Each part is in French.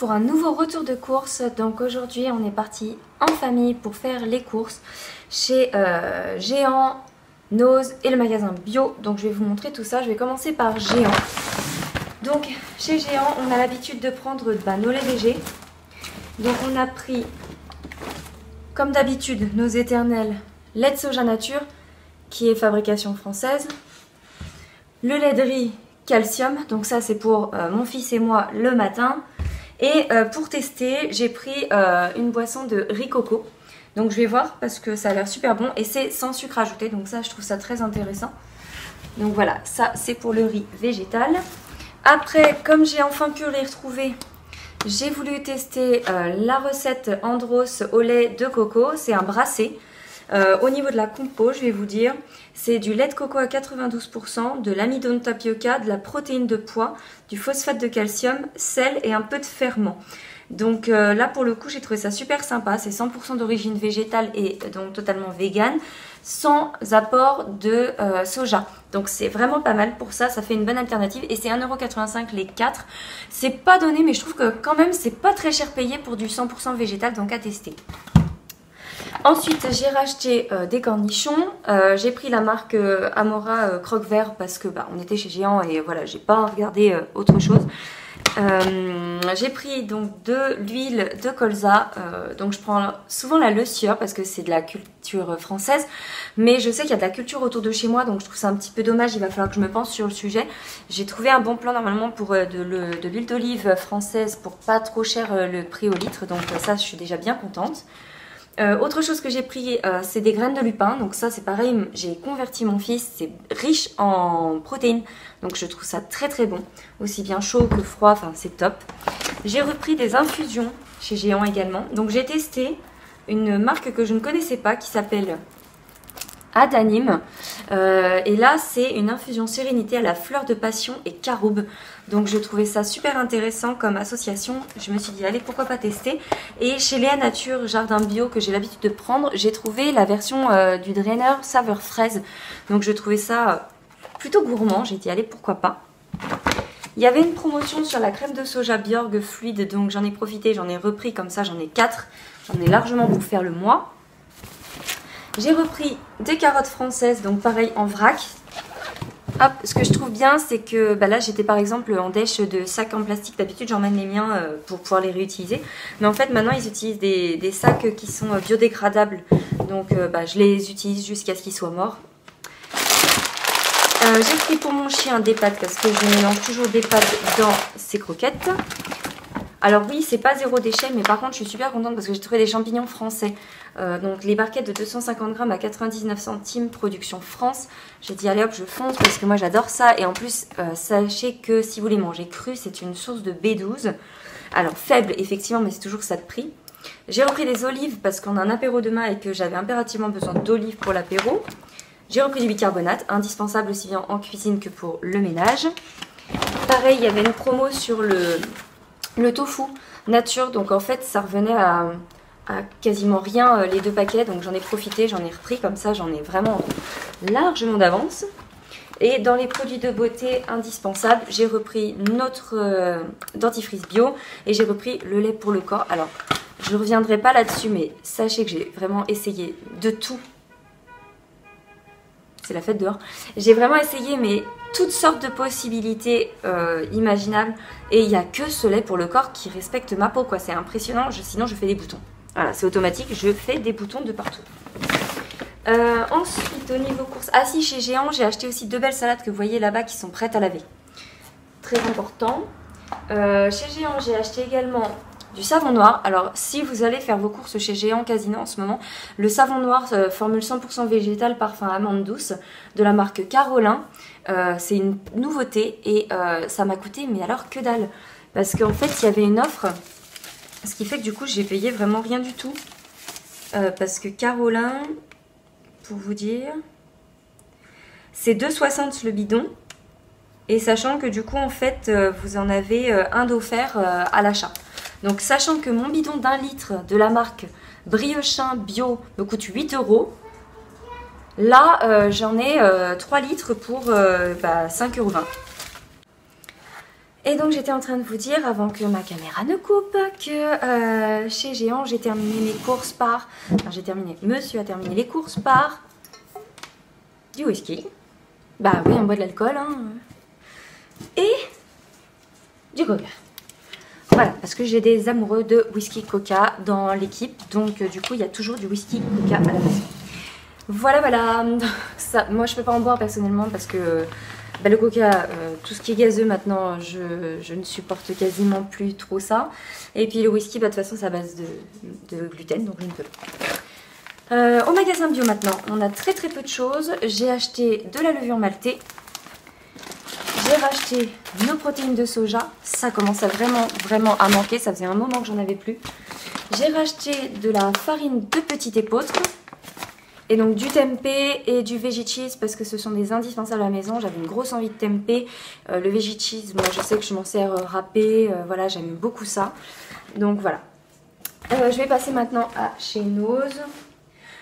pour un nouveau retour de course. Donc aujourd'hui on est parti en famille pour faire les courses chez Géant, Nose et le magasin Bio. Donc je vais vous montrer tout ça. Je vais commencer par Géant. Donc chez Géant on a l'habitude de prendre nos laits végés. Donc on a pris comme d'habitude nos éternels lait de soja nature qui est fabrication française. Le lait de riz calcium, donc ça c'est pour mon fils et moi le matin. Et pour tester, j'ai pris une boisson de riz coco. Donc je vais voir parce que ça a l'air super bon et c'est sans sucre ajouté. Donc ça, je trouve ça très intéressant. Donc voilà, ça c'est pour le riz végétal. Après, comme j'ai enfin pu les retrouver, j'ai voulu tester la recette Andros au lait de coco. C'est un brassé. Au niveau de la compo, je vais vous dire, c'est du lait de coco à 92%, de l'amidon de tapioca, de la protéine de pois, du phosphate de calcium, sel et un peu de ferment. Donc là pour le coup j'ai trouvé ça super sympa, c'est 100% d'origine végétale et donc totalement vegan, sans apport de soja. Donc c'est vraiment pas mal pour ça, ça fait une bonne alternative et c'est 1,85 € les 4. C'est pas donné mais je trouve que quand même c'est pas très cher payé pour du 100% végétal, donc à tester. Ensuite, j'ai racheté des cornichons. J'ai pris la marque Amora Croque-Vert parce que on était chez Géant et voilà, j'ai pas regardé autre chose. J'ai pris donc de l'huile de colza. Donc je prends souvent la Le Sieur parce que c'est de la culture française. Mais je sais qu'il y a de la culture autour de chez moi, donc je trouve ça un petit peu dommage. Il va falloir que je me pense sur le sujet. J'ai trouvé un bon plan normalement pour de l'huile d'olive française pour pas trop cher le prix au litre. Donc ça, je suis déjà bien contente. Autre chose que j'ai pris, c'est des graines de lupin. Donc ça c'est pareil, j'ai converti mon fils, c'est riche en protéines. Donc je trouve ça très très bon, aussi bien chaud que froid, enfin c'est top. J'ai repris des infusions chez Géant également. Donc j'ai testé une marque que je ne connaissais pas qui s'appelle Adanim. Et là c'est une infusion sérénité à la fleur de passion et caroube. Donc je trouvais ça super intéressant comme association. Je me suis dit allez pourquoi pas tester. Et chez Léa Nature Jardin Bio que j'ai l'habitude de prendre, j'ai trouvé la version du drainer saveur fraise. Donc je trouvais ça plutôt gourmand. J'ai dit allez pourquoi pas. Il y avait une promotion sur la crème de soja Bjorg fluide. Donc j'en ai profité, j'en ai repris comme ça, j'en ai 4. J'en ai largement pour faire le mois. J'ai repris des carottes françaises, donc pareil en vrac. Hop, ce que je trouve bien, c'est que là j'étais par exemple en dèche de sacs en plastique. D'habitude j'emmène les miens pour pouvoir les réutiliser. Mais en fait maintenant ils utilisent des sacs qui sont biodégradables. Donc je les utilise jusqu'à ce qu'ils soient morts. J'ai pris pour mon chien des pâtes parce que je mélange toujours des pâtes dans ses croquettes. Alors oui, c'est pas zéro déchet, mais par contre je suis super contente parce que j'ai trouvé des champignons français. Donc les barquettes de 250 grammes à 99 centimes, production France. J'ai dit allez hop, je fonce parce que moi j'adore ça. Et en plus, sachez que si vous les mangez crus, c'est une source de B12. Alors faible effectivement, mais c'est toujours ça de prix. J'ai repris des olives parce qu'on a un apéro demain et que j'avais impérativement besoin d'olives pour l'apéro. J'ai repris du bicarbonate, indispensable aussi bien en cuisine que pour le ménage. Pareil, il y avait une promo sur le tofu nature, donc en fait ça revenait à quasiment rien les 2 paquets, donc j'en ai profité, j'en ai repris comme ça, j'en ai vraiment largement d'avance. Et dans les produits de beauté indispensables, j'ai repris notre dentifrice bio et j'ai repris le lait pour le corps. Alors je ne reviendrai pas là-dessus, mais sachez que j'ai vraiment essayé de tout. C'est la fête dehors. J'ai vraiment essayé mais toutes sortes de possibilités imaginables et il n'y a que ce lait pour le corps qui respecte ma peau quoi. C'est impressionnant, sinon je fais des boutons. Voilà, c'est automatique, je fais des boutons de partout. Ensuite au niveau course, ah si chez Géant j'ai acheté aussi 2 belles salades que vous voyez là-bas qui sont prêtes à laver. Très important. Chez Géant j'ai acheté également du savon noir. Alors si vous allez faire vos courses chez Géant Casino en ce moment, le savon noir formule 100% végétal parfum amande douce de la marque Carolin. C'est une nouveauté et ça m'a coûté mais alors que dalle. Parce qu'en fait il y avait une offre, ce qui fait que du coup j'ai payé vraiment rien du tout. Parce que Carolin, pour vous dire, c'est 2,60 le bidon. Et sachant que du coup en fait vous en avez un d'offert à l'achat. Donc sachant que mon bidon d'1 litre de la marque Briochin Bio me coûte 8 €, là j'en ai 3 litres pour 5,20 €. Et donc j'étais en train de vous dire, avant que ma caméra ne coupe, que chez Géant, j'ai terminé mes courses par... Enfin, monsieur a terminé les courses par du whisky. Bah oui, on boit de l'alcool, hein. Et du coca. Voilà, parce que j'ai des amoureux de whisky coca dans l'équipe. Donc du coup, il y a toujours du whisky coca à la maison. Voilà, voilà. Ça, moi, je peux pas en boire personnellement parce que... Bah, le coca, tout ce qui est gazeux maintenant, je ne supporte quasiment plus trop ça. Et puis le whisky, bah, de toute façon, c'est à base de gluten, donc je ne peux pas. Au magasin bio maintenant, on a très peu de choses. J'ai acheté de la levure maltée. J'ai racheté nos protéines de soja. Ça commence à vraiment à manquer. Ça faisait un moment que j'en avais plus. J'ai racheté de la farine de petite épeautre. Et donc du tempeh et du veggie cheese parce que ce sont des indispensables à la maison. J'avais une grosse envie de tempeh. Le veggie cheese, moi je sais que je m'en sers râpé. Voilà, j'aime beaucoup ça. Donc voilà. Je vais passer maintenant à chez Nose.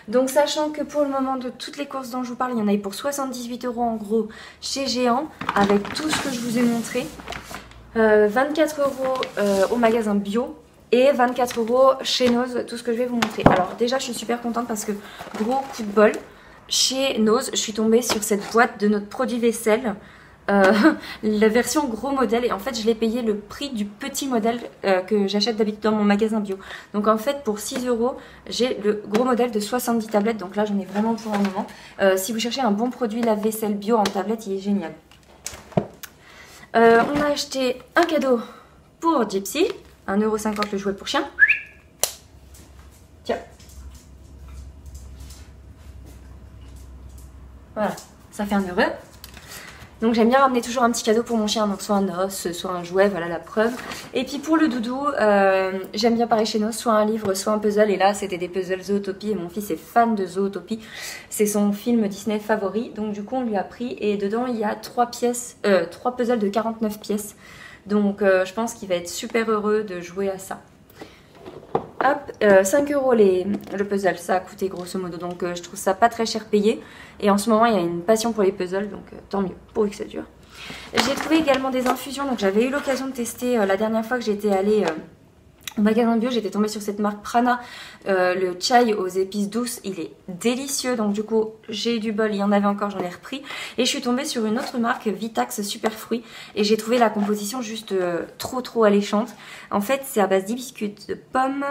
Donc sachant que pour le moment de toutes les courses dont je vous parle, il y en a eu pour 78 € en gros chez Géant. Avec tout ce que je vous ai montré. 24 € au magasin bio. Et 24 € chez Nose, tout ce que je vais vous montrer. Alors déjà, je suis super contente parce que, gros coup de bol, chez Nose, je suis tombée sur cette boîte de notre produit vaisselle. La version gros modèle. Et en fait, je l'ai payé le prix du petit modèle que j'achète d'habitude dans mon magasin bio. Donc en fait, pour 6 €, j'ai le gros modèle de 70 tablettes. Donc là, j'en ai vraiment pour un moment. Si vous cherchez un bon produit lave-vaisselle bio en tablette, il est génial. On a acheté un cadeau pour Gypsy. 1,50 € le jouet pour chien. Tiens. Voilà, ça fait 1 €. Donc j'aime bien ramener toujours un petit cadeau pour mon chien, donc soit un os, soit un jouet, voilà la preuve. Et puis pour le doudou, j'aime bien pareil chez nous, soit un livre, soit un puzzle. Et là c'était des puzzles Zootopie et mon fils est fan de Zootopie. C'est son film Disney favori, donc du coup on lui a pris et dedans il y a 3 puzzles de 49 pièces. Donc je pense qu'il va être super heureux de jouer à ça. Hop, 5 € le puzzle, ça a coûté grosso modo, donc je trouve ça pas très cher payé. Et en ce moment il y a une passion pour les puzzles, donc tant mieux, pourvu que ça dure. J'ai trouvé également des infusions, donc j'avais eu l'occasion de tester la dernière fois que j'étais allée au magasin bio, j'étais tombée sur cette marque Prana, le chai aux épices douces, il est délicieux, donc du coup j'ai eu du bol, il y en avait encore, j'en ai repris. Et je suis tombée sur une autre marque, Vitax Super Fruits, et j'ai trouvé la composition juste trop alléchante. En fait c'est à base d'hibiscus, de pommes,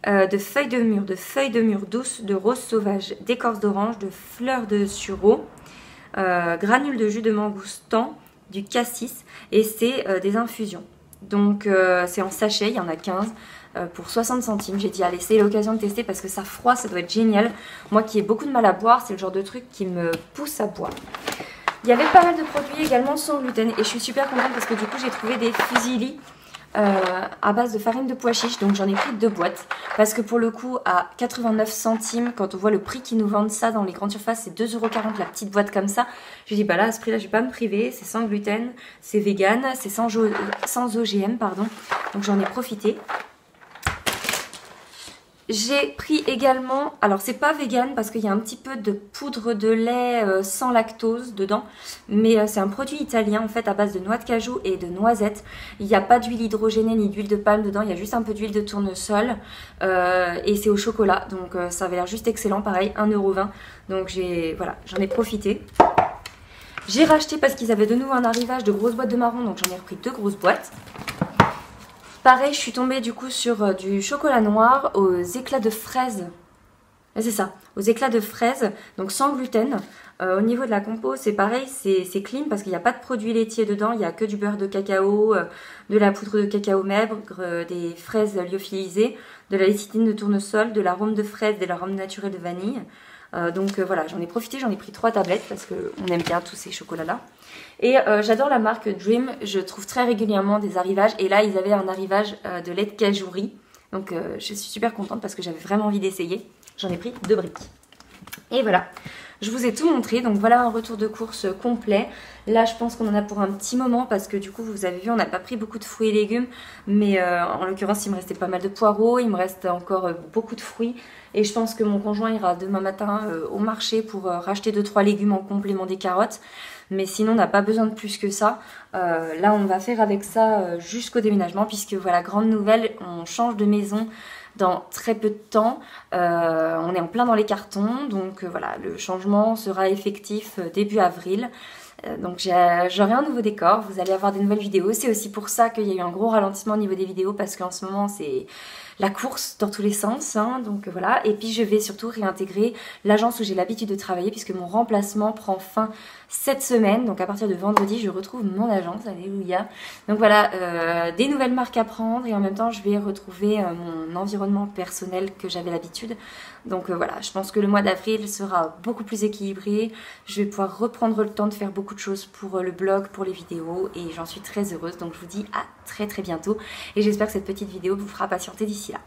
de feuilles de mûre douces, de rose sauvage, d'écorce d'orange, de fleurs de sureau, granules de jus de mangoustan, du cassis, et c'est des infusions. Donc c'est en sachet, il y en a 15 pour 60 centimes. J'ai dit allez, c'est l'occasion de tester parce que ça froid, ça doit être génial. Moi qui ai beaucoup de mal à boire, c'est le genre de truc qui me pousse à boire. Il y avait pas mal de produits également sans gluten et je suis super contente parce que du coup j'ai trouvé des fusilli à base de farine de pois chiche. Donc j'en ai pris 2 boîtes parce que pour le coup à 89 centimes, quand on voit le prix qu'ils nous vendent ça dans les grandes surfaces, c'est 2,40 € la petite boîte comme ça. J'ai dit bah là à ce prix là je vais pas me priver, c'est sans gluten, c'est vegan, c'est sans OGM pardon. Donc j'en ai profité. J'ai pris également, alors c'est pas vegan parce qu'il y a un petit peu de poudre de lait sans lactose dedans, mais c'est un produit italien en fait à base de noix de cajou et de noisettes. Il n'y a pas d'huile hydrogénée ni d'huile de palme dedans, il y a juste un peu d'huile de tournesol et c'est au chocolat, donc ça avait l'air juste excellent, pareil 1,20 €. Donc voilà, j'en ai profité. J'ai racheté parce qu'ils avaient de nouveau un arrivage de grosses boîtes de marron, donc j'en ai repris 2 grosses boîtes. Pareil, je suis tombée du coup sur du chocolat noir aux éclats de fraises. C'est ça, aux éclats de fraises, donc sans gluten. Au niveau de la compo, c'est pareil, c'est clean parce qu'il n'y a pas de produits laitiers dedans. Il n'y a que du beurre de cacao, de la poudre de cacao maigre, des fraises lyophilisées, de la lécithine de tournesol, de l'arôme de fraise, de l'arôme naturel de vanille. Donc voilà, j'en ai profité, j'en ai pris 3 tablettes parce qu'on aime bien tous ces chocolats-là. Et j'adore la marque Dream, je trouve très régulièrement des arrivages. Et là, ils avaient un arrivage de lait de cajou riz. Donc je suis super contente parce que j'avais vraiment envie d'essayer. J'en ai pris 2 briques. Et voilà, je vous ai tout montré, donc voilà un retour de course complet. Là je pense qu'on en a pour un petit moment parce que du coup vous avez vu on n'a pas pris beaucoup de fruits et légumes. Mais en l'occurrence il me restait pas mal de poireaux, il me reste encore beaucoup de fruits. Et je pense que mon conjoint ira demain matin au marché pour racheter 2-3 légumes en complément des carottes. Mais sinon on n'a pas besoin de plus que ça. Là on va faire avec ça jusqu'au déménagement puisque voilà, grande nouvelle, on change de maison dans très peu de temps. On est en plein dans les cartons, donc voilà, le changement sera effectif début avril. Donc j'aurai un nouveau décor, vous allez avoir des nouvelles vidéos. C'est aussi pour ça qu'il y a eu un gros ralentissement au niveau des vidéos parce qu'en ce moment c'est la course dans tous les sens, hein, donc voilà. Et puis je vais surtout réintégrer l'agence où j'ai l'habitude de travailler puisque mon remplacement prend fin cette semaine. Donc à partir de vendredi je retrouve mon agence, alléluia. Donc voilà, des nouvelles marques à prendre et en même temps je vais retrouver mon environnement personnel que j'avais l'habitude. Donc voilà, je pense que le mois d'avril sera beaucoup plus équilibré. Je vais pouvoir reprendre le temps de faire beaucoup de choses pour le blog, pour les vidéos et j'en suis très heureuse. Donc je vous dis à très bientôt et j'espère que cette petite vidéo vous fera patienter d'ici là.